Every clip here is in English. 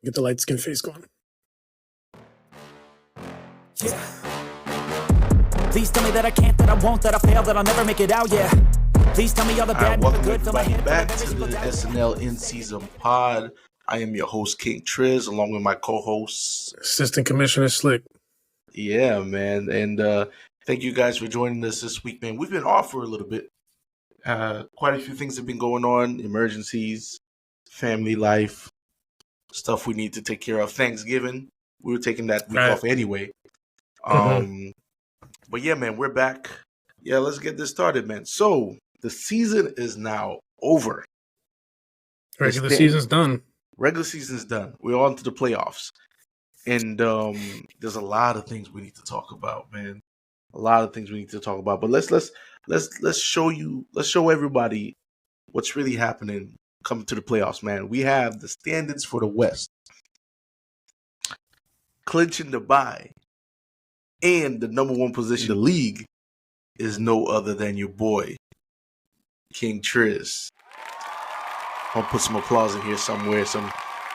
Get the light skin face going. Yeah. Please tell me that I can't, that I won't, that I fail, that I'll never make it out, yeah. Please tell me all the bad, welcome good, fill my everybody head back to the SNL in-season pod. I am your host, KxngTrizz, along with my co-host, Assistant Commissioner Slick. Yeah, man. And thank you guys for joining us this week, man. We've been off for a little bit. Quite a few things have been going on, emergencies, family life, stuff we need to take care of. Thanksgiving, we were taking that week off anyway. But yeah, man, we're back. Yeah, let's get this started, man. So the season is now over. Regular season's done. Regular season's done. We're on to the playoffs. And there's a lot of things we need to talk about, man. A lot of things we need to talk about. But let's show everybody what's really happening coming to the playoffs, man. We have the standings for the West, clinching the bye, and the number one position in the league is no other than your boy, KxngTrizz. I'll put some applause in here somewhere. Some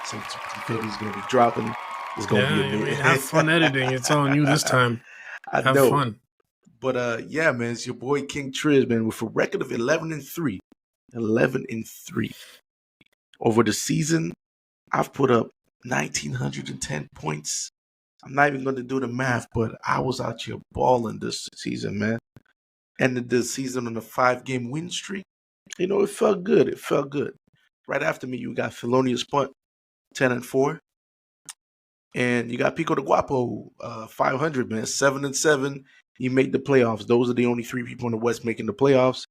confetti's gonna be dropping. It's gonna be amazing. Have fun editing. It's on you this time. Have fun. But yeah, man, it's your boy KxngTrizz, man, with a record of 11-3. 11-3. Over the season, I've put up 1,910 points. I'm not even going to do the math, but I was out here balling this season, man. Ended the season on a 5-game win streak. You know, it felt good. It felt good. Right after me, you got Felonious Punt, 10-4. And you got Pico de Guapo, 500, man, 7-7. He made the playoffs. Those are the only 3 people in the West making the playoffs.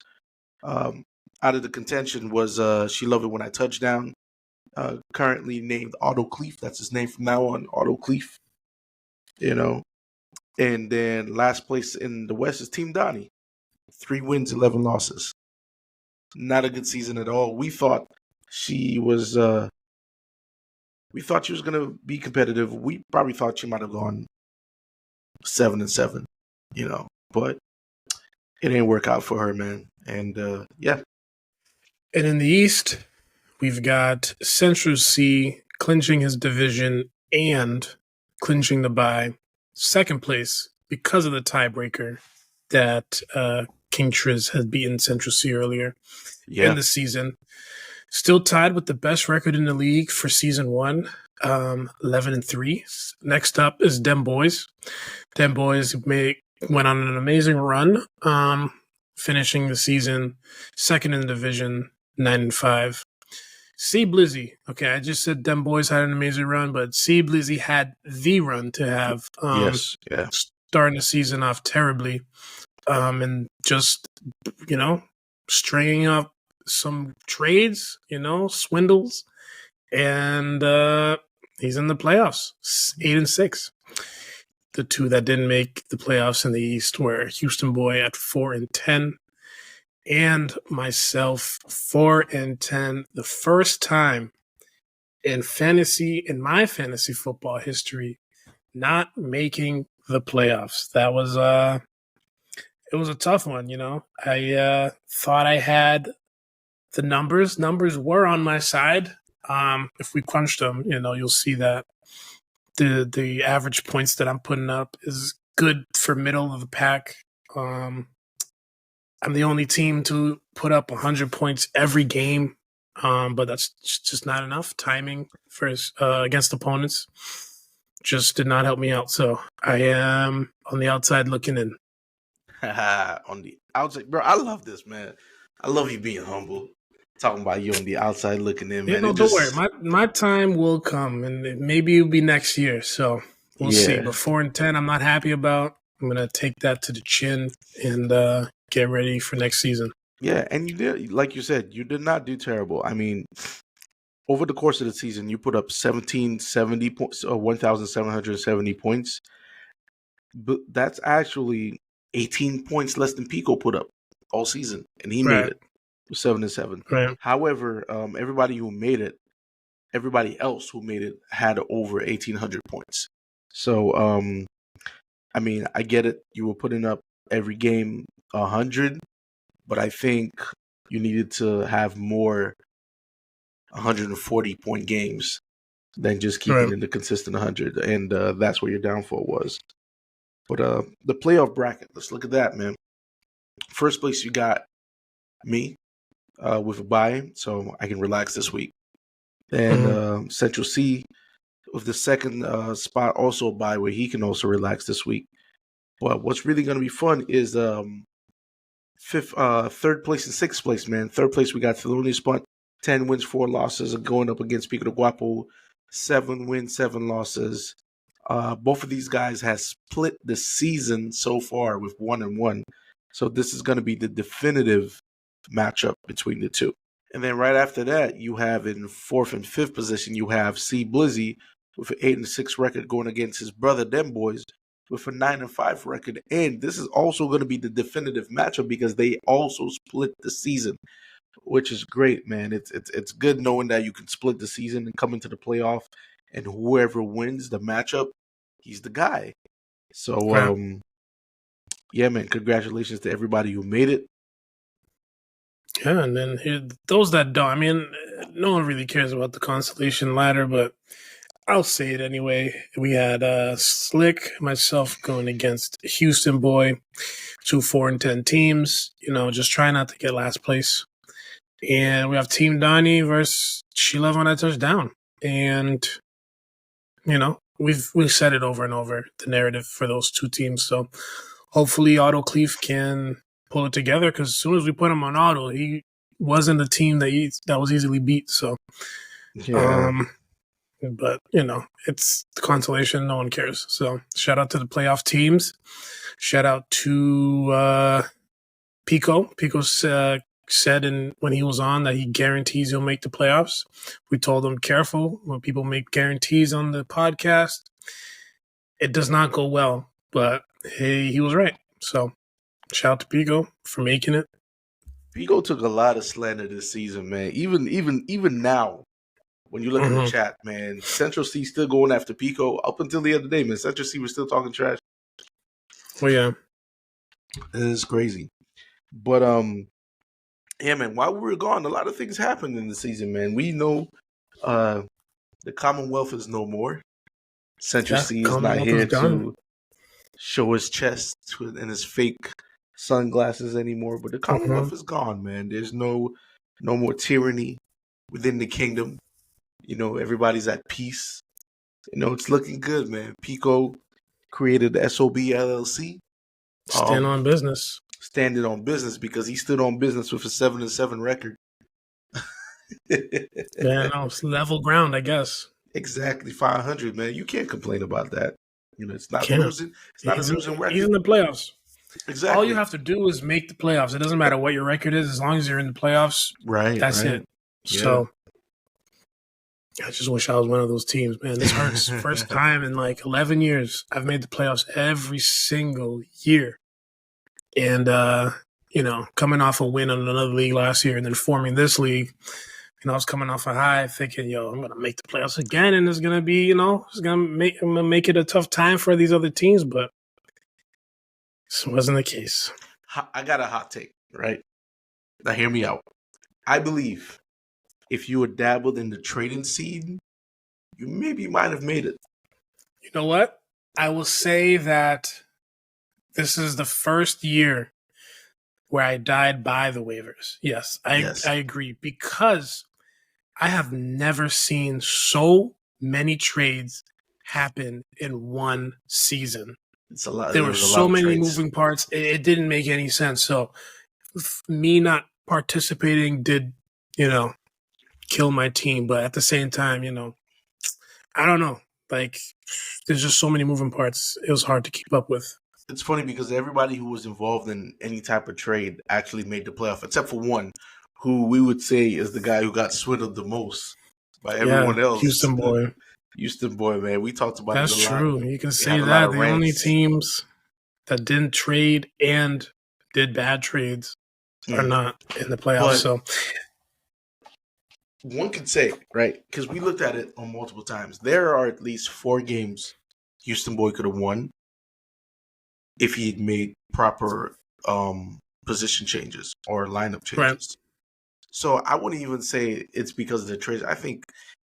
Out of the contention was She Loved It When I Touchdown, currently named Otto Cleef. That's his name from now on, Otto Cleef. You know, and then last place in the West is Team Donnie, 3 wins, 11 losses. Not a good season at all. We thought she was going to be competitive. We probably thought she might have gone 7-7, you know, but it didn't work out for her, man. And yeah. And in the East, we've got Central C clinching his division and clinching the bye. Second place because of the tiebreaker that KxngTrizz had beaten Central C earlier in the season. Still tied with the best record in the league for season 1, 11-3. Next up is Dem Boys. Dem Boys went on an amazing run, finishing the season second in the division, 9-5. C Blizzy. Okay, I just said Dem Boys had an amazing run, but C Blizzy had the run to have. Starting the season off terribly, and just, you know, stringing up some trades, you know, swindles, and he's in the playoffs, 8-6. The 2 that didn't make the playoffs in the East were Houston Boy at 4-10, and myself 4-10. The first time in my fantasy football history, not making the playoffs. That was it was a tough one, you know. I thought I had the numbers. Numbers were on my side. If we crunched them, you know, you'll see that the average points that I'm putting up is good for middle of the pack. I'm the only team to put up 100 points every game, but that's just not enough. Timing for against opponents just did not help me out. So I am on the outside looking in. On the outside, bro, I love this, man. I love you being humble. Talking about you on the outside looking in, man. Don't worry. My time will come, and maybe it'll be next year. So we'll see. But 4-10, I'm not happy about. I'm going to take that to the chin and get ready for next season. Yeah, and you did, like you said, you did not do terrible. I mean, over the course of the season, you put up 1,770 points, 1,770 points. But that's actually 18 points less than Pico put up all season, and he made it 7-7. Right. However, everybody else who made it had over 1,800 points. So, I mean, I get it. You were putting up every game 100, but I think you needed to have more 140-point games than just keeping it a consistent 100, and that's where your downfall was. But the playoff bracket, let's look at that, man. First place, you got me with a bye, so I can relax this week. Then Central C with the second spot, also a bye where he can also relax this week. But what's really going to be fun is third place and sixth place, man. Third place, we got Thelonious Punt, 10 wins, 4 losses, going up against Pico de Guapo, 7 wins, 7 losses. Both of these guys have split the season so far with 1-1. So this is going to be the definitive matchup between the two. And then right after that, you have in fourth and fifth position, you have C Blizzy with an 8-6 record going against his brother, Them Boys, with a 9-5 record. And this is also going to be the definitive matchup because they also split the season, which is great, man. It's good knowing that you can split the season and come into the playoff, and whoever wins the matchup, he's the guy. So, yeah, man, congratulations to everybody who made it. Yeah, and then those that don't, I mean, no one really cares about the consolation ladder, but I'll say it anyway. We had Slick, myself going against Houston Boy, 2 4-10 teams, just trying not to get last place. And we have Team Donnie versus She Love on that touchdown. And, we've said it over and over, the narrative for those two teams. So hopefully Otto Cleef can pull it together, because as soon as we put him on Otto, he wasn't a team that was easily beat. So, but it's the consolation. No one cares. So shout out to the playoff teams. Shout out to Pico. Pico said when he was on that he guarantees he'll make the playoffs. We told him, careful when people make guarantees on the podcast. It does not go well, but hey, he was right. So shout out to Pico for making it. Pico took a lot of slander this season, man. Even now, when you look at the chat, man, Central C still going after Pico. Up until the other day, man, Central C was still talking trash. Well, yeah. It is crazy. But, yeah, man, while we were gone, a lot of things happened in the season, man. We know the Commonwealth is no more. Central C is not here to show his chest and his fake sunglasses anymore. But the Commonwealth is gone, man. There's no more tyranny within the kingdom. Everybody's at peace. It's looking good, man. Pico created the SOB LLC. Stand on business. Standing on business because he stood on business with a 7-7 record. Yeah, no, it's level ground, I guess. Exactly, 500, man. You can't complain about that. It's not losing. It's not a losing record. He's in the playoffs. Exactly. All you have to do is make the playoffs. It doesn't matter what your record is, as long as you're in the playoffs. Right. That's it. Yeah. So I just wish I was one of those teams, man. This hurts. First time in like 11 years, I've made the playoffs every single year. And, coming off a win on another league last year and then forming this league, I was coming off a high thinking, I'm going to make the playoffs again. And it's going to be, it's going to make it a tough time for these other teams. But this wasn't the case. I got a hot take, right? Now hear me out. I believe if you were dabbled in the trading scene, you maybe might have made it. You know what? I will say that this is the first year where I died by the waivers. Yes, I agree. Because I have never seen so many trades happen in one season. It's a lot. There were so many moving parts. It didn't make any sense. So me not participating did, kill my team. But at the same time, I don't know. Like, there's just so many moving parts. It was hard to keep up with. It's funny because everybody who was involved in any type of trade actually made the playoff, except for one, who we would say is the guy who got swindled the most by everyone else. Houston Boy, man. We talked about That's it a lot. true. You can say that. The only teams that didn't trade and did bad trades are not in the playoffs. So one could say, right, because we looked at it on multiple times, there are at least 4 games Houston Boy could have won if he had made proper position changes or lineup changes. Right. So I wouldn't even say it's because of the trades. I think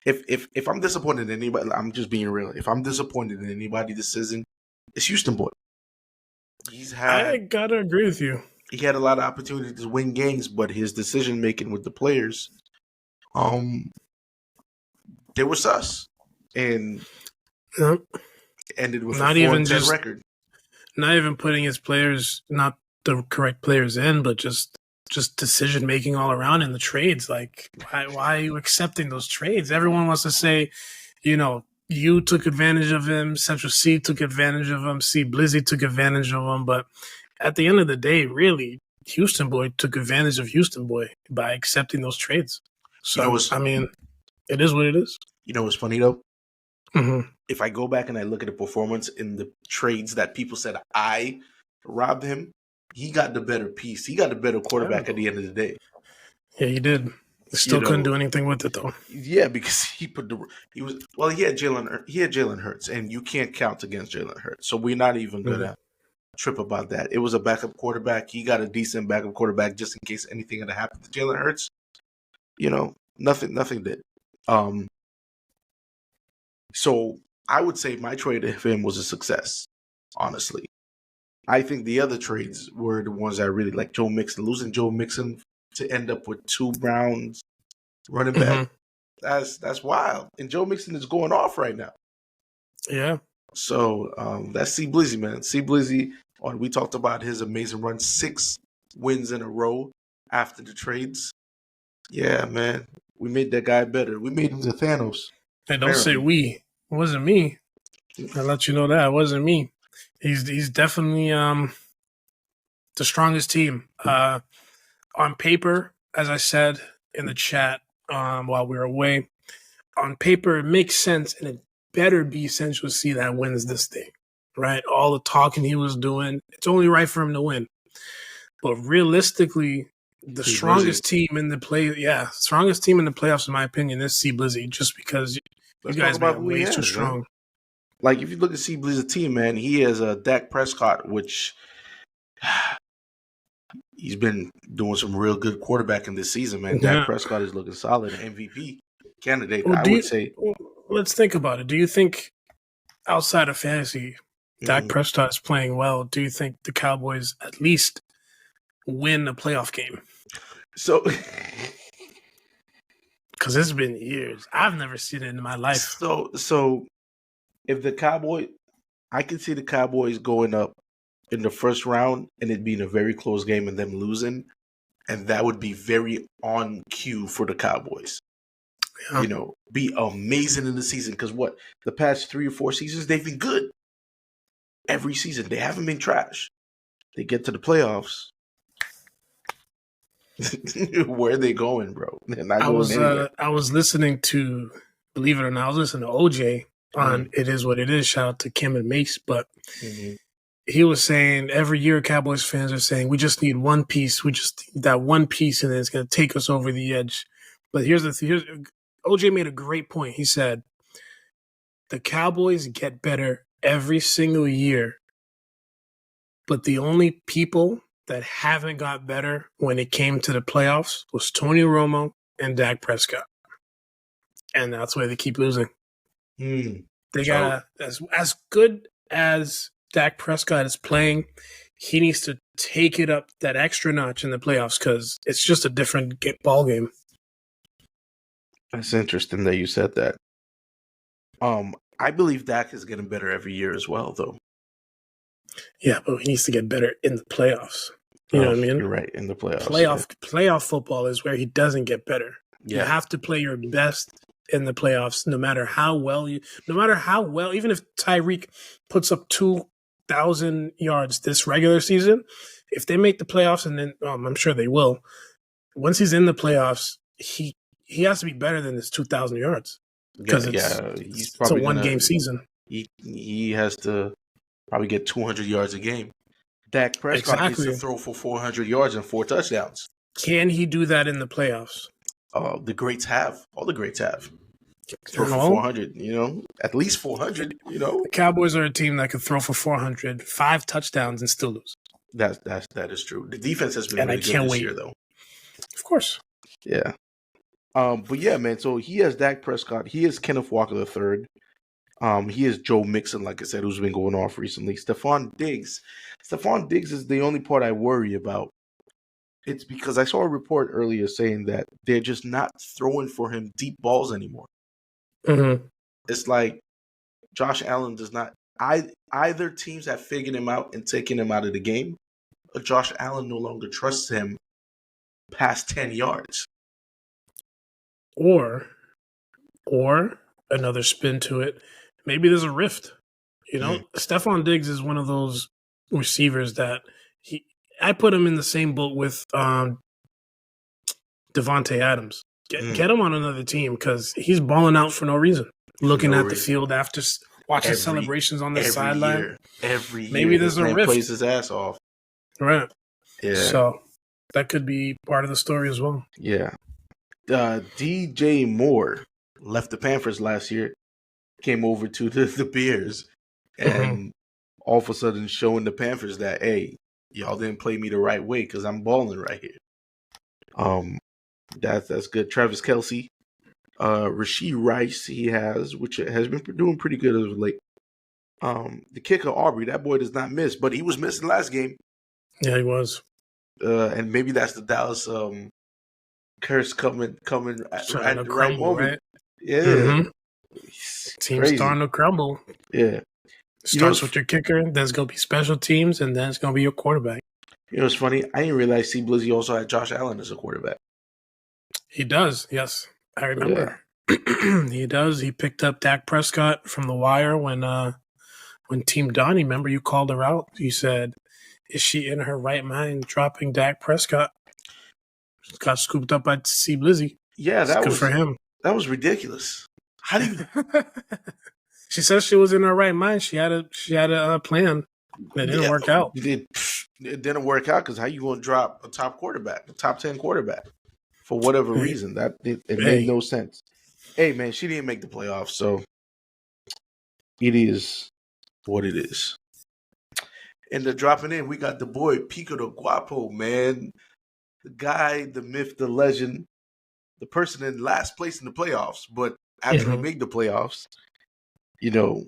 if I'm disappointed in anybody, I'm just being real. If I'm disappointed in anybody this season, it's Houston boy. I gotta agree with you. He had a lot of opportunities to win games, but his decision making with the players, they were sus, and ended with not a 4-10 even just record. Not even putting his players, not the correct players in, but just decision making all around in the trades. Like, why are you accepting those trades? Everyone wants to say, you took advantage of him, Central C took advantage of him, C Blizzy took advantage of him, but at the end of the day, really, Houston boy took advantage of Houston boy by accepting those trades. So, it is what it is. You know what's funny, though? Mm-hmm. If I go back and I look at the performance in the trades that people said I robbed him, he got the better piece. He got the better quarterback at the end of the day. Yeah, he did. Still couldn't do anything with it, though. Yeah, because he had Jalen Hurts, and you can't count against Jalen Hurts. So we're not even gonna trip about that. It was a backup quarterback. He got a decent backup quarterback just in case anything had happened to Jalen Hurts. Nothing did. So I would say my trade of him was a success, honestly. I think the other trades were the ones I really like. Joe Mixon, losing Joe Mixon to end up with 2 Browns running back. That's wild. And Joe Mixon is going off right now. Yeah. So that's C Blizzy, man. C Blizzy, we talked about his amazing run, 6 wins in a row after the trades. Yeah, man. We made that guy better. We made him the Thanos. Hey, don't say we. It wasn't me. I'll let you know that. It wasn't me. He's definitely the strongest team. On paper, as I said in the chat while we were away, on paper it makes sense, and it better be Central C that wins this thing, right? All the talking he was doing, it's only right for him to win. But realistically, the strongest team in the playoffs, in my opinion, is C Blizzy, just because you guys are way too strong. Man. Like, if you look at C Blizzy's team, man, he has a Dak Prescott, which he's been doing some real good quarterbacking this season, man. Yeah. Dak Prescott is looking solid, MVP candidate, I would say. Let's think about it. Do you think, outside of fantasy, Dak Prescott is playing well? Do you think the Cowboys at least win a playoff game? So, because it's been years. I've never seen it in my life. So if the Cowboys, I can see the Cowboys going up in the first round and it being a very close game and them losing, and that would be very on cue for the Cowboys. Yeah. Be amazing in the season, because the past 3 or 4 seasons, they've been good. Every season, they haven't been trash. They get to the playoffs. Where are they going, bro? They're not going anywhere. I was listening to, believe it or not, I was listening to OJ on It Is What It Is. Shout out to Kim and Mace. But he was saying every year Cowboys fans are saying, we just need one piece. We just need that one piece, and then it's going to take us over the edge. But here's OJ made a great point. He said, the Cowboys get better every single year, but the only people that haven't got better when it came to the playoffs was Tony Romo and Dak Prescott. And that's why they keep losing. They got as good as Dak Prescott is playing, he needs to take it up that extra notch in the playoffs, because it's just a different ball game. That's interesting that you said that. I believe Dak is getting better every year as well, though. Yeah, but he needs to get better in the playoffs. You know what I mean? You're right, in the playoffs. Playoff football is where he doesn't get better. Yeah. You have to play your best in the playoffs, no matter how well, even if Tyreek puts up 2,000 yards this regular season, if they make the playoffs, and then I'm sure they will, once he's in the playoffs, he has to be better than his 2,000 yards. Because it's a one-game season. He has to probably get 200 yards a game. Dak Prescott needs to throw for 400 yards and 4 touchdowns. Can he do that in the playoffs? The greats have. All the greats have. Throw for 400, at least 400, The Cowboys are a team that could throw for 400, 5 touchdowns, and still lose. That is true. The defense has been really good this year, though. Of course. Yeah. But yeah, man. So he has Dak Prescott. He is Kenneth Walker III. He is Joe Mixon, like I said, who's been going off recently. Stephon Diggs. Stephon Diggs is the only part I worry about. It's because I saw a report earlier saying that they're just not throwing for him deep balls anymore. Mm-hmm. It's like Josh Allen does not. Either teams have figured him out and taken him out of the game, or Josh Allen no longer trusts him past 10 yards. Or another spin to it. Maybe there's a rift. You know, Stephon Diggs is one of those receivers that I put him in the same boat with Devontae Adams. Get him on another team because he's balling out for no reason. Looking at the field after watching celebrations on the sideline. Every year, maybe there's a rift. Plays his ass off. Right. Yeah. So that could be part of the story as well. Yeah. DJ Moore left the Panthers last year, came over to the Bears, and all of a sudden showing the Panthers that, hey, y'all didn't play me the right way because I'm balling right here. That's good. Travis Kelce, Rashee Rice, he has, which has been doing pretty good as of late. The kicker Aubrey, that boy does not miss, but he was missing last game. Yeah, he was. And maybe that's the Dallas curse coming at the right moment. Right? Yeah. Mm-hmm. Team's starting to crumble. Yeah. Starts with your kicker, then it's going to be special teams, and then it's going to be your quarterback. You know what's funny? I didn't realize C. Blizzy also had Josh Allen as a quarterback. He does, yes. I remember. Yeah. He does. He picked up Dak Prescott from the wire when Team Donnie, remember you called her out? You said, is she in her right mind dropping Dak Prescott? Got scooped up by C. Blizzy. Yeah, that was good for him. That was ridiculous. How do you? She says she was in her right mind. She had a plan. It didn't work out. It didn't work out because how you going to drop a top quarterback, a top 10 quarterback, for whatever reason? That it made no sense. Hey man, she didn't make the playoffs, so it is what it is. And the dropping in, we got the boy Pico de Guapo, man. The guy, the myth, the legend, the person in last place in the playoffs, but actually made the playoffs. You know,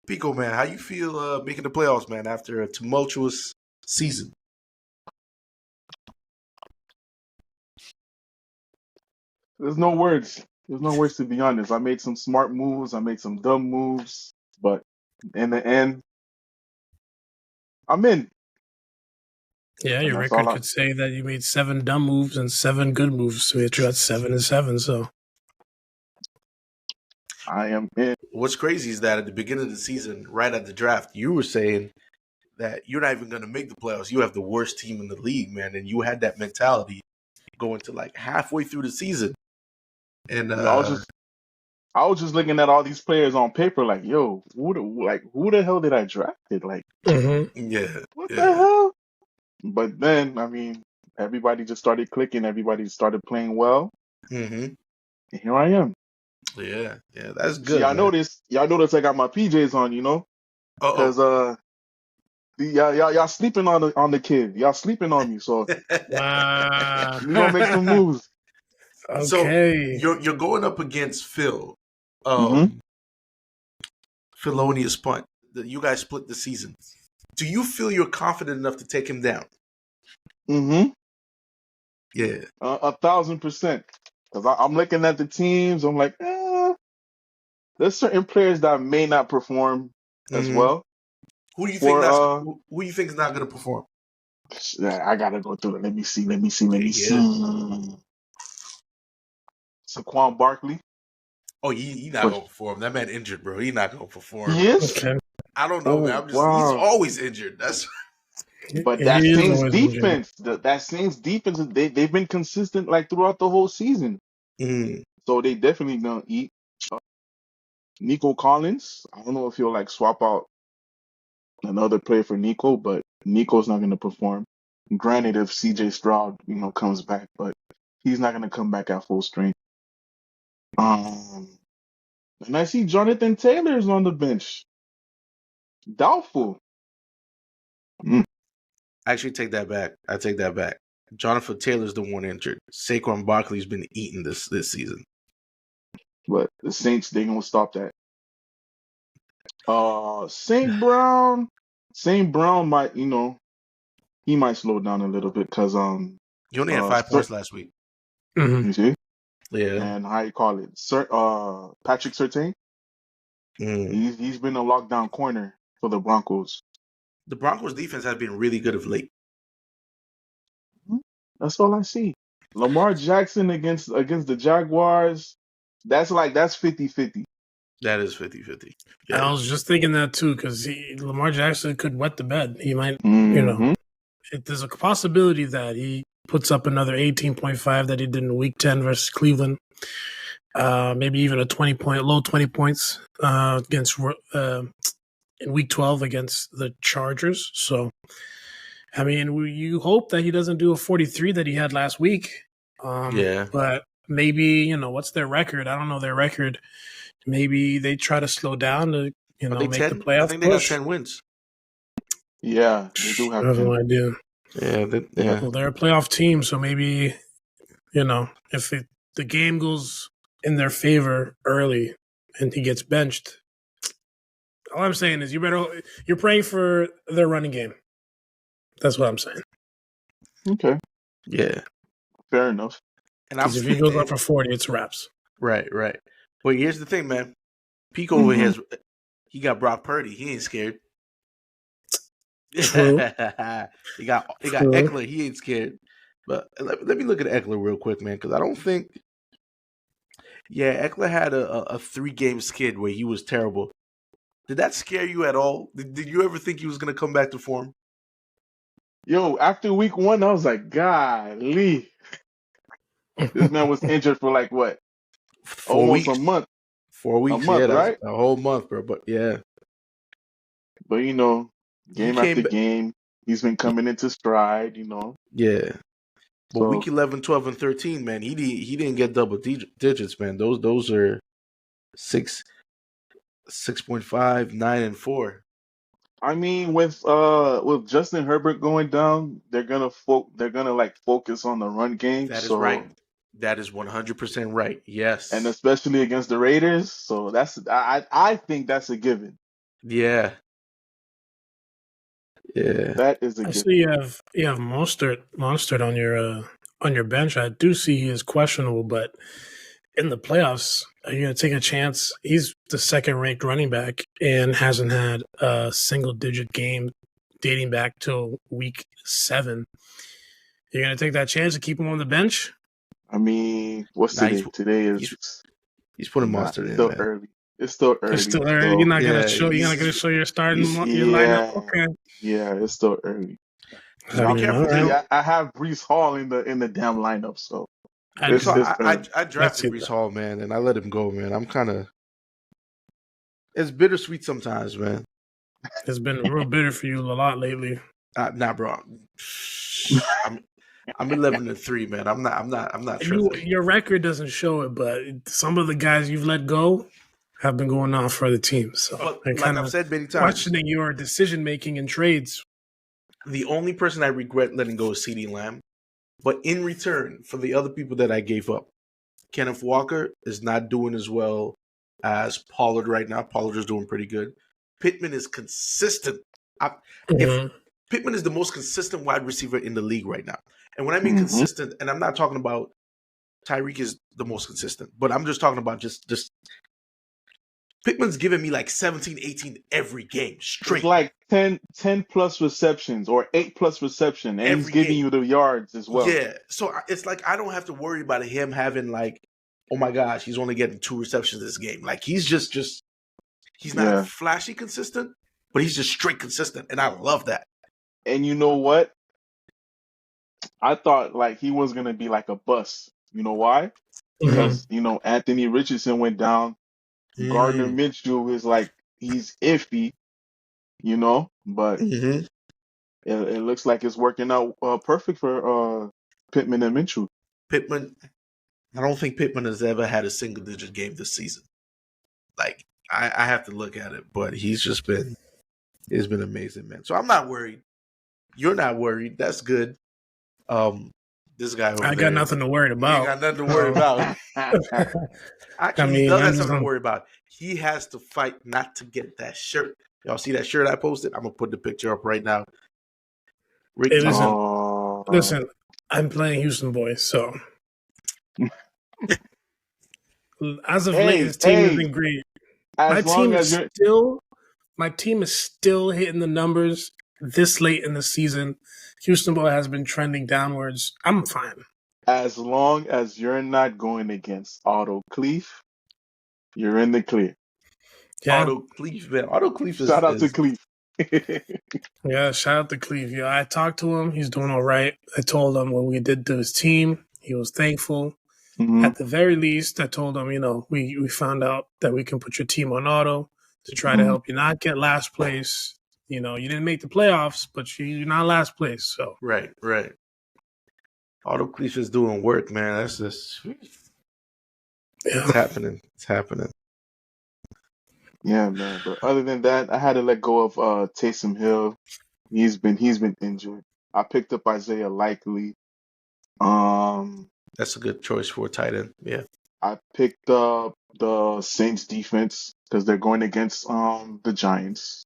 Pico, man, how you feel making the playoffs, man, after a tumultuous season? There's no words. There's no words, to be honest. I made some smart moves. I made some dumb moves. But in the end, I'm in. Yeah, your record could say that you made 7 dumb moves and 7 good moves. So you're at 7-7. So I am in. What's crazy is that at the beginning of the season, right at the draft, you were saying that you're not even going to make the playoffs. You have the worst team in the league, man. And you had that mentality going to like halfway through the season. And I was just looking at all these players on paper, like, yo, who the hell did I draft? Like, what the hell? But then, I mean, everybody just started clicking. Everybody started playing well. And here I am. Yeah, that's good. See, y'all notice I got my PJs on, you know, because y'all sleeping on the kid. Y'all sleeping on me, so we gonna make some moves. Okay. So you're going up against Phil. Philonius Punt. You guys split the season. Do you feel you're confident enough to take him down? Yeah. 1,000%. Because I'm looking at the teams. I'm like, there's certain players that may not perform as well. Who do you think who you think is not going to perform? I gotta go through it. Let me see. Saquon Barkley. Oh, he's not going to perform. That man injured, bro. He's not going to perform. He is? Okay. I don't know, man. He's always injured. But that Saints defense, that Saints defense, they've been consistent like throughout the whole season. So they definitely gonna eat. Nico Collins, I don't know if he'll like swap out another player for Nico, but Nico's not gonna perform. Granted, if CJ Stroud, comes back, but he's not gonna come back at full strength. And I see Jonathan Taylor's on the bench. Doubtful. Actually, take that back. I take that back. Jonathan Taylor's the one injured. Saquon Barkley's been eating this season. But the Saints, they gonna stop that. Saint Brown might, he might slow down a little bit because he only had 5 points last week. Mm-hmm. You see? Yeah. And how you call it? Patrick Surtain. He's been a lockdown corner for the Broncos. The Broncos defense has been really good of late. That's all I see. Lamar Jackson against the Jaguars, that's 50-50. That is 50-50. Yeah. I was just thinking that too, because Lamar Jackson could wet the bed. He might, there's a possibility that he puts up another 18.5 that he did in Week 10 versus Cleveland. Maybe even a low 20 points against in Week 12 against the Chargers. So, I mean, you hope that he doesn't do a 43 that he had last week. But maybe, what's their record? I don't know their record. Maybe they try to slow down to, make 10? the playoff I think they got 10 wins. Yeah, they do have I have 10. no idea. Yeah. Well, they're a playoff team, so maybe, if the game goes in their favor early and he gets benched, all I'm saying is you're praying for their running game. That's what I'm saying. Okay. Yeah. Fair enough. And if he goes up for 40, it's wraps. Right. But here's the thing, man. Pico over here, he got Brock Purdy. He ain't scared. True. he got Eckler. He ain't scared. But let me look at Eckler real quick, man, because I don't think. Yeah, Eckler had a 3-game skid where he was terrible. Did that scare you at all? Did you ever think he was going to come back to form? Yo, after week 1, I was like, golly. This man was injured for like what? 4 Almost weeks. a month. 4 weeks, a month, yeah, right? A whole month, bro. But yeah. But game after game, he's been coming into stride, Yeah. But week 11, 12, and 13, man, he didn't get double digits, man. Those are 6.5, 9, and 4. I mean, with Justin Herbert going down, they're gonna focus on the run game. That is right. That is 100% right. Yes. And especially against the Raiders, so I think that's a given. Yeah. Yeah. That is a given. I see you have Mostert on your bench. I do see he is questionable, but in the playoffs, are you going to take a chance? He's the second-ranked running back and hasn't had a single-digit game dating back to week 7. You're going to take that chance to keep him on the bench? I mean, what's today? Today is he's putting Mostert in. Still man. early. It's still early. It's still early. You're not gonna show. You're not gonna show your starting your lineup. Okay. Yeah, it's still early. I have Breece Hall in the damn lineup, so. I drafted Breece Hall, man, and I let him go, man. I'm kind of. It's bittersweet sometimes, man. It's been real bitter for you a lot lately. Nah, bro. I'm 11-3, man. I'm not tripping. Your record doesn't show it, but some of the guys you've let go have been going on for other teams. So like I've said many times, questioning your decision making in trades. The only person I regret letting go is CeeDee Lamb, but in return for the other people that I gave up, Kenneth Walker is not doing as well as Pollard right now. Pollard is doing pretty good. Pittman is consistent. Pittman is the most consistent wide receiver in the league right now. And when I mean consistent, and I'm not talking about Tyreek is the most consistent, but I'm just talking about just Pittman's giving me like 17, 18 every game straight. It's like 10 plus receptions or 8 plus reception, and he's giving you the yards as well. Yeah, so it's like I don't have to worry about him having like, oh my gosh, he's only getting 2 receptions this game. Like he's just he's not flashy consistent, but he's just straight consistent, and I love that. And you know what? I thought like he was gonna be like a bust. You know why? Because Anthony Richardson went down. Gardner Minshew is like he's iffy, but it looks like it's working out perfect for Pittman and Minshew. Pittman, I don't think Pittman has ever had a single-digit game this season. Like I have to look at it, but it's been amazing, man. So I'm not worried. You're not worried. That's good. This guy over I there. got nothing to worry about. He ain't got nothing to worry about. Actually, he does have something to worry about. He has to fight not to get that shirt. Y'all see that shirt I posted? I'm going to put the picture up right now. Hey, listen, I'm playing Houston boys, so as of late, his team has been great. My team is still hitting the numbers this late in the season. Houston boy has been trending downwards. I'm fine. As long as you're not going against Otto Cleef, you're in the clear. Yeah. Otto Cleef, man. Otto Cleef is... Shout out to Cleef. Yeah, shout out to Cleef. Yeah, I talked to him. He's doing all right. I told him what we did to his team. He was thankful. Mm-hmm. At the very least, I told him, we found out that we can put your team on auto to try to help you not get last place. You didn't make the playoffs, but you're not last place. So Right. Otto Cleef is doing work, man. That's just... It's happening. It's happening. Yeah, man. But other than that, I had to let go of Taysom Hill. He's been injured. I picked up Isaiah Likely. That's a good choice for a tight end. Yeah. I picked up the Saints defense because they're going against the Giants.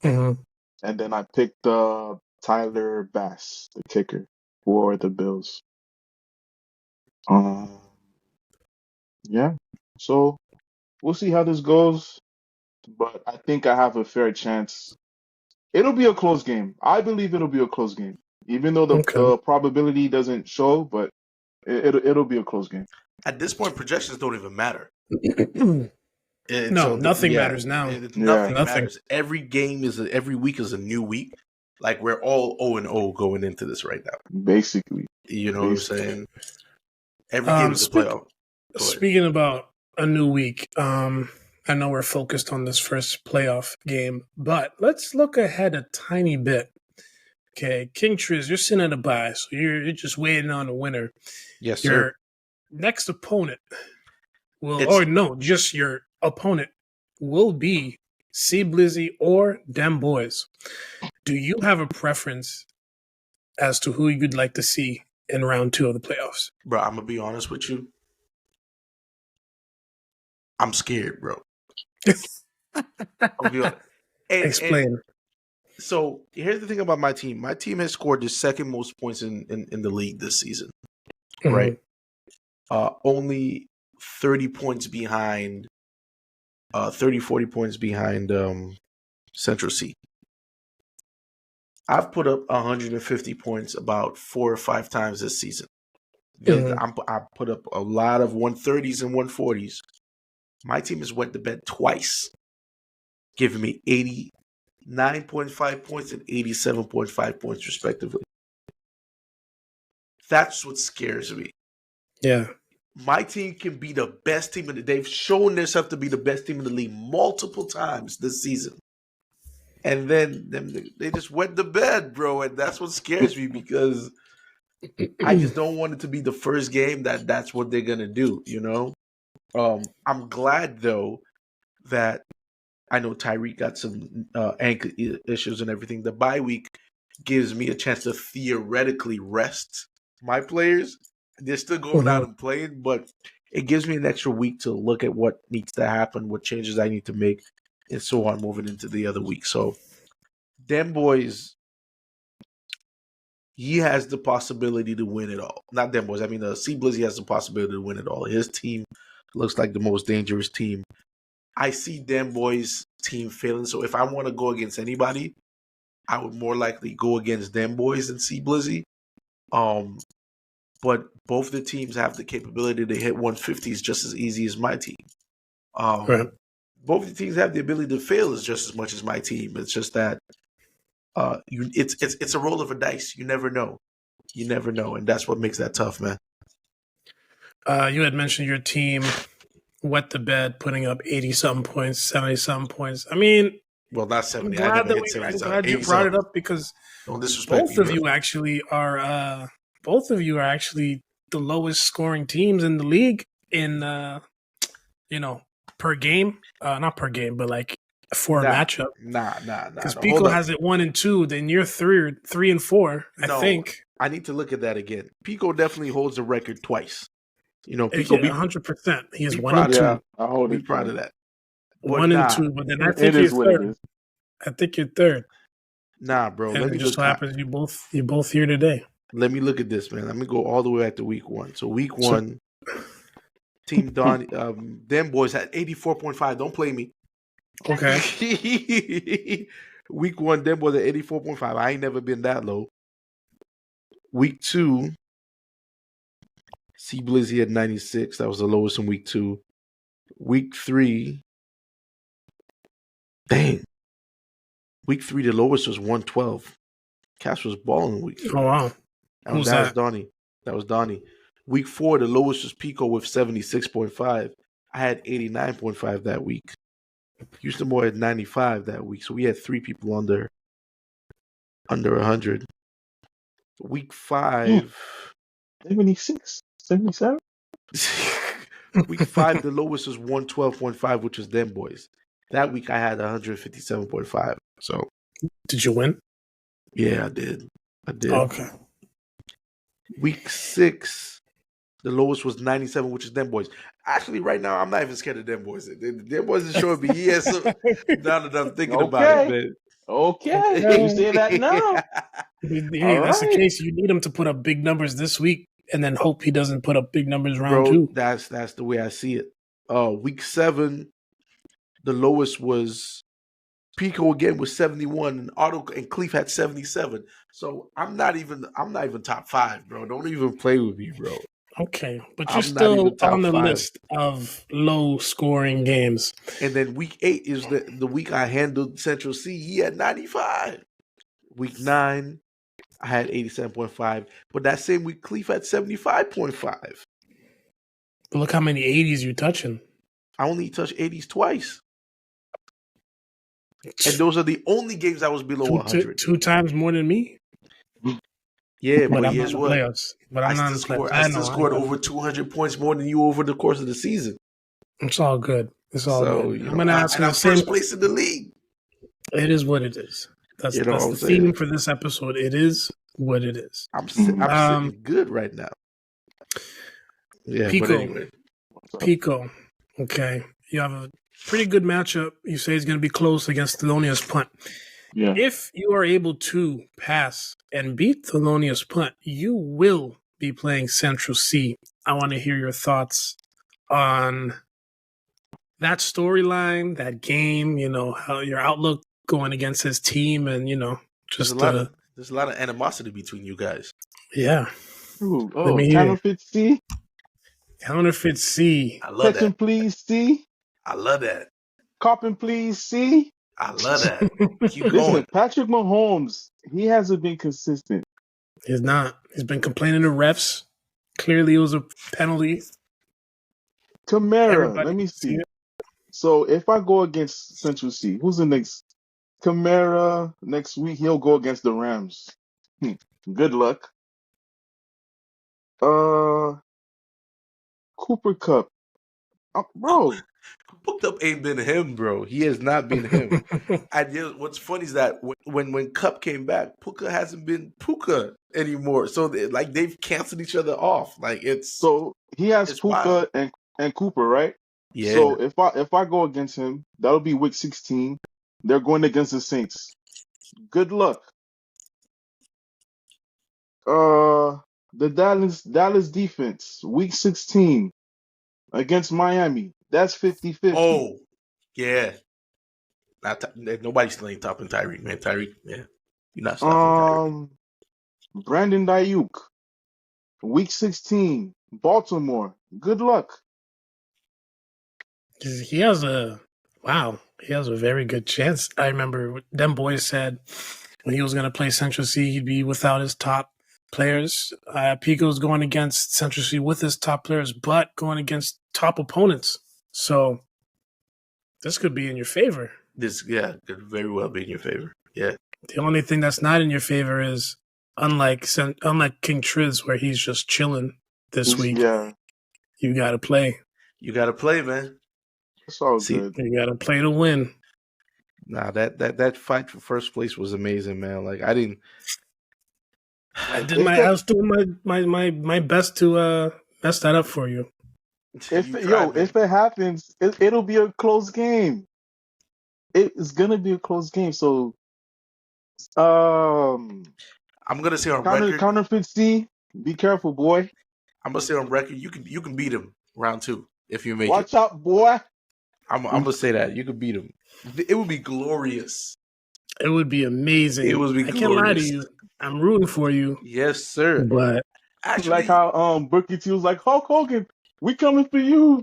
Mm-hmm. And then I picked Tyler Bass, the kicker, for the Bills. Yeah. So we'll see how this goes. But I think I have a fair chance. It'll be a close game. I believe it'll be a close game, even though the probability doesn't show. But it'll be a close game. At this point, projections don't even matter. Nothing matters now. Nothing matters. Every week is a new week. Like we're all 0-0 going into this right now. Basically, you know what I'm saying. Every game is a playoff. Speaking about a new week, I know we're focused on this first playoff game, but let's look ahead a tiny bit. Okay, KxngTrizz, you're sitting at a bye, so you're just waiting on a winner. Yes, sir. Your next opponent your opponent will be C Blizzy or Dem Boys. Do you have a preference as to who you'd like to see in round 2 of the playoffs? Bro, I'm going to be honest with you. I'm scared, bro. I'll be honest. Explain. So here's the thing about my team. My team has scored the second most points in the league this season. Mm-hmm. Right? Only 30 points behind, 40 points behind Central C. I've put up 150 points about 4 or 5 times this season. Mm-hmm. I put up a lot of 130s and 140s. My team has wet the bed twice, giving me 89.5 points and 87.5 points, respectively. That's what scares me. Yeah. My team can be the best team in the... They've shown themselves to be the best team in the league multiple times this season. And then they just wet the bed, bro. And that's what scares me because I just don't want it to be the first game that's what they're going to do, I'm glad, though, that I know Tyreek got some ankle issues and everything. The bye week gives me a chance to theoretically rest my players. They're still going out and playing, but it gives me an extra week to look at what needs to happen, what changes I need to make, and so on moving into the other week. So, Dem Boys, he has the possibility to win it all. Not Dem Boys. I mean, C Blizzy has the possibility to win it all. His team looks like the most dangerous team. I see Dem Boys' team failing. So if I want to go against anybody, I would more likely go against Dem Boys than C Blizzy. But both the teams have the capability to hit 150s just as easy as my team. Right. Both the teams have the ability to fail just as much as my team. It's just that it's a roll of a dice. You never know. And that's what makes that tough, man. You had mentioned your team wet the bed, putting up 80-something points, 70-something points. I mean, well, not 70. I'm glad you brought it up because both of you are the lowest scoring teams in the league in per game. Not per game, but like for a matchup. Nah. Because Pico has it 1 and 2, then you're 3 and 4. I think. I need to look at that again. Pico definitely holds the record twice. Pico, Yeah, 100%. He is 1 proud and 2. Yeah, I hold be it. proud of that. But 1 and 2, but then I think It you're is what it third. is. I think you're third. Nah, bro. And Let me it just look. so happens you both here today. Let me look at this, man. Let me go all the way back to week 1. So week 1, Team Donnie, them boys had 84.5. Don't play me. Okay. Week 1, them boys at 84.5. I ain't never been that low. Week 2, C Blizzy at 96. That was the lowest in week 2. Week 3, dang. Week 3, the lowest was 112. Cash was balling week 3. Oh, wow. That was Donnie. That was Donnie. Week 4, the lowest was Pico with 76.5. I had 89.5 that week. Houston Boy had 95 that week. So we had 3 people under 100. Week 5. 76? 77? Week 5, the lowest was 112.5, which was them boys. That week I had 157.5. So did you win? Yeah, I did. Okay. Week 6, the lowest was 97, which is them boys. Actually, right now, I'm not even scared of them boys. Them boys are showing me he has some. Now that I'm thinking about it, man. Okay, you say that now. Hey, that's the case. You need him to put up big numbers this week, and then hope he doesn't put up big numbers round 2. That's the way I see it. Week 7, the lowest was Pico again with 71, and Otto and Cleef had 77. So I'm not even top 5, bro. Don't even play with me, bro. Okay, but you're still on the 5. list of low-scoring games. And then week 8 is the week I handled Central C. He had 95. Week 9, I had 87.5. But that same week, Cleef had 75.5. But look how many 80s you're touching. I only touched 80s twice. And those are the only games I was below 100. 2 times more than me? Yeah, but here's what. Playoffs. But I'm not in the playoffs. I still scored over 200 points more than you over the course of the season. It's all good. It's all good. I'm going to ask you the same. First place in the league. It is what it is. That's the theme for this episode. It is what it is. I'm sitting good right now. Yeah, Pico. But anyway. Pico. Okay. You have a pretty good matchup. You say it's going to be close against Thelonious Punt. Yeah. If you are able to pass and beat Thelonious Punt, you will be playing Central C. I want to hear your thoughts on that storyline, that game, how your outlook going against his team, and, just there's a lot of animosity between you guys. Yeah. Ooh, counterfeit C? Counterfeit C. I love that. Please C? I love that. Coppin, please C? I love that. Keep going. Listen, Patrick Mahomes, he hasn't been consistent. He's not. He's been complaining to refs. Clearly, it was a penalty. Kamara, let me see. So if I go against Central C, who's the next? Kamara, next week, he'll go against the Rams. Good luck. Cooper Kupp. Bro. Cooper Kupp ain't been him, bro. He has not been him. And what's funny is that when Kupp came back, Puka hasn't been Puka anymore. So they've canceled each other off. So he has Puka and Cooper, right? Yeah. So if I go against him, that'll be week 16. They're going against the Saints. Good luck. The Dallas defense, week 16 against Miami. That's 50-50. Oh, yeah. Nobody's still ain't topping Tyreek, man. Tyreek, yeah. You're not stopping Tyreek. Brandon Ayuk, week 16, Baltimore. Good luck. He has a very good chance. I remember them boys said when he was going to play Central C, he'd be without his top players. Pico's going against Central C with his top players, but going against top opponents. So this could be in your favor. Could very well be in your favor. Yeah. The only thing that's not in your favor is unlike KxngTrizz, where he's just chilling this week. Yeah. You got to play. You got to play, man. It's all good. You got to play to win. Nah, that fight for first place was amazing, man. I did I was doing my best to mess that up for you. If it happens, it'll be a close game. It's gonna be a close game. So, I'm gonna say on record. Counterfeit C. Be careful, boy. I'm gonna say on record. You can beat him round 2 if you make Watch out, boy. I'm gonna say that you could beat him. It would be glorious. It would be amazing. It would be glorious. I can't lie to you. I'm rooting for you. Yes, sir. But actually, like how Booker T was like, Hulk Hogan, we coming for you.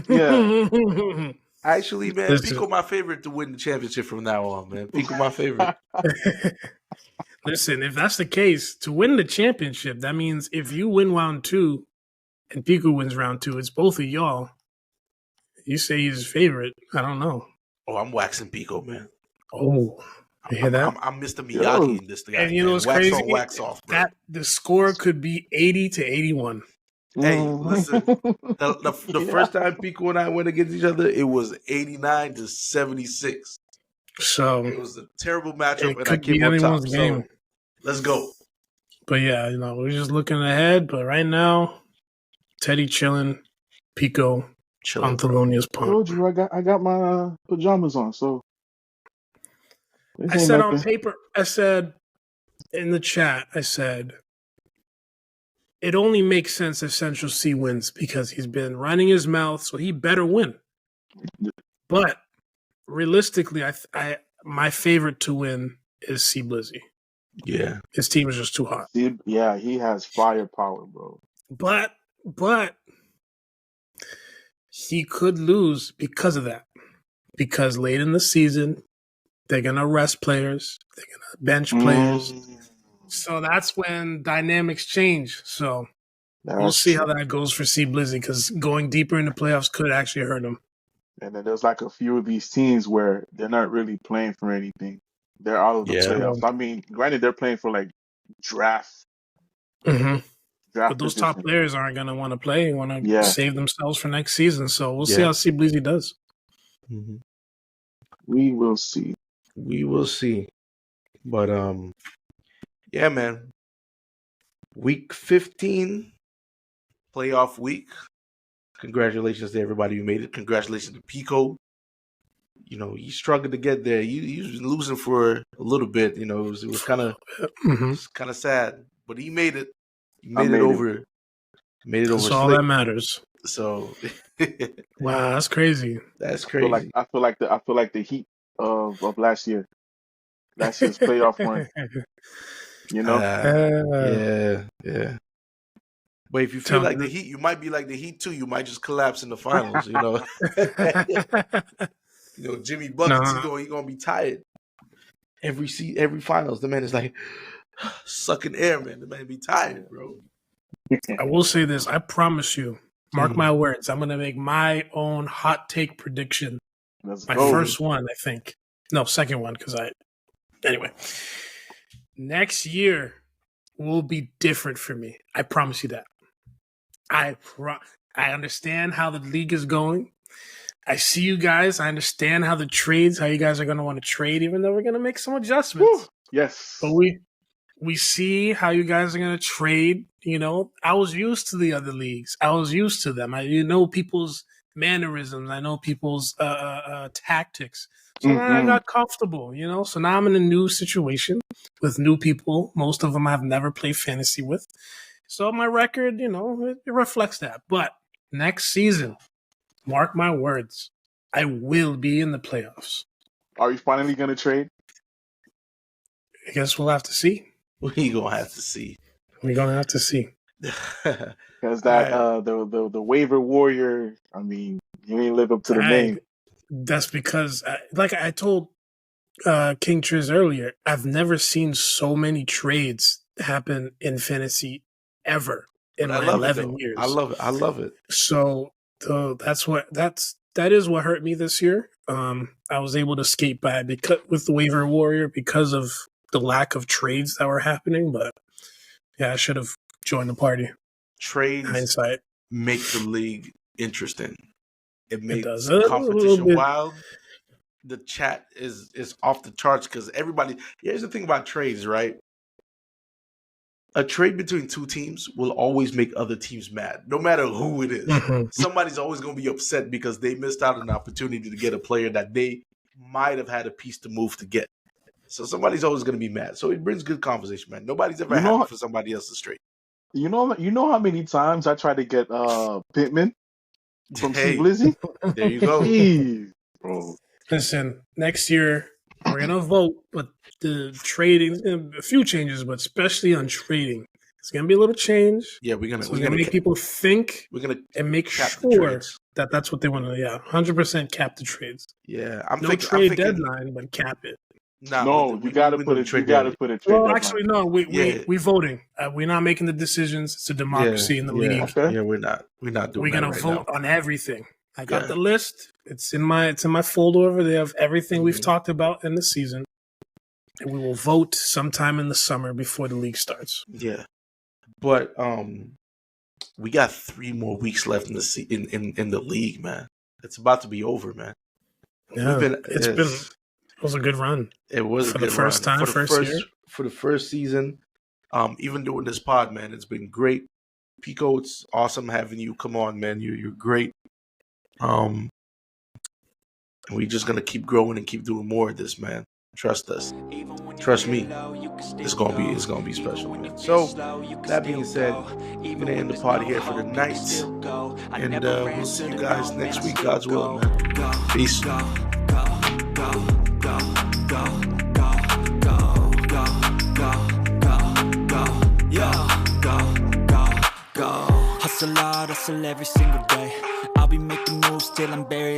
Yeah. Actually, man, Pico my favorite to win the championship from now on, man. Pico my favorite. Listen, if that's the case, to win the championship, that means if you win round 2 and Pico wins round 2, it's both of y'all. You say he's his favorite. I don't know. Oh, I'm waxing Pico, man. Oh, you hear that? I'm Mr. Miyagi in this guy. And you know what's wax crazy? On, wax off, bro. That the score could be 80-81. Hey, listen. The first time Pico and I went against each other, it was 89-76. So it was a terrible matchup, and I came up top. So let's go. But yeah, you know, we're just looking ahead. But right now, Teddy chilling, Pico on Thelonious Pump. I told you I got my pajamas on, so I said on paper, I said in the chat, I said it only makes sense if Central C wins because he's been running his mouth, so he better win. But realistically, my favorite to win is C Blizzy. Yeah, his team is just too hot. Yeah, he has firepower, bro. But he could lose because of that. Because late in the season, they're gonna rest players, they're gonna bench players. So that's when dynamics change. So we'll see how that goes for C Blizzy because going deeper in the playoffs could actually hurt him. And then there's like a few of these teams where they're not really playing for anything. They're out of the playoffs. I mean, granted, they're playing for like draft. Mm-hmm. But those top players aren't going to want to play, want to save themselves for next season. So we'll see how C Blizzy does. Mm-hmm. We will see. We will see. But yeah, man. Week 15, playoff week. Congratulations to everybody who made it. Congratulations to Pico. You know, he struggled to get there. He was losing for a little bit. You know, it was kind of sad, but he made it. He made it over. Made it over. That's all that matters. So, wow, that's crazy. That's crazy. I feel like the Heat of last year. Last year's playoff run. You know? Yeah. But if you feel like the Heat, you might be like the Heat too. You might just collapse in the finals. You know. You know, Jimmy Buckets, he's gonna be tired. Every finals, the man is like sucking air, man. The man be tired, bro. I will say this. I promise you, mark my words, I'm gonna make my own hot take prediction. First one, I think. No, second one, because anyway. Next year will be different for me. I promise you that. I understand how the league is going. I see you guys. I understand how you guys are going to want to trade, even though we're going to make some adjustments. Woo! Yes. But we see how you guys are going to trade. You know, I was used to the other leagues. I was used to them. I know people's mannerisms. I know people's tactics. So I got comfortable, you know. So now I'm in a new situation with new people. Most of them I've never played fantasy with. So my record, you know, it reflects that. But next season, mark my words, I will be in the playoffs. Are you finally going to trade? I guess we'll have to see. We gonna have to see. We're gonna have to see. Because the waiver warrior, I mean, you ain't live up to the name. That's because, like I told KxngTrizz earlier, I've never seen so many trades happen in fantasy ever in my 11 years. I love it. So that is what hurt me this year. I was able to skate by with the waiver warrior because of the lack of trades that were happening. But yeah, I should have joined the party. Trades hindsight make the league interesting. It makes competition wild. The chat is off the charts because everybody. Here's the thing about trades, right? a trade between two teams will always make other teams mad, no matter who it is. Mm-hmm. Somebody's always going to be upset because they missed out on an opportunity to get a player that they might have had a piece to move to get. So somebody's always going to be mad. So it brings good conversation, man. Nobody's ever happy for somebody else's trade. You know how many times I tried to get Pittman from Steve Lizzie? There you go. Jeez, bro. Listen, next year we're gonna vote, but the trading, a few changes, but especially on trading, it's gonna be a little change. Yeah, we're gonna make people think. We're gonna make sure that that's what they want to. Yeah, 100% cap the trades. Yeah, no trade deadline, but cap it. No, you got to put it. You got to put it. Well, actually, no. We voting. We're not making the decisions. It's a democracy in the league. Okay. Yeah, we're not doing. We're gonna right vote now on everything. I got the list. It's in my folder over there of everything we've talked about in the season, and we will vote sometime in the summer before the league starts. Yeah, but we got 3 more weeks left in the in the league, man. It's about to be over, man. Yeah, it was a good run. It was for a good the first run. time, first year. For the first season. Even doing this pod, man, it's been great. Pico, it's awesome having you. Come on, man, you're great. And we're just gonna keep growing and keep doing more of this, man. Trust us. Trust me. It's gonna be special, man. So that being said, we're gonna end the pod here for the night, and we'll see you guys next week, God's willing, man. Peace. Hustle hard, hustle every single day. I'll be making moves till I'm buried.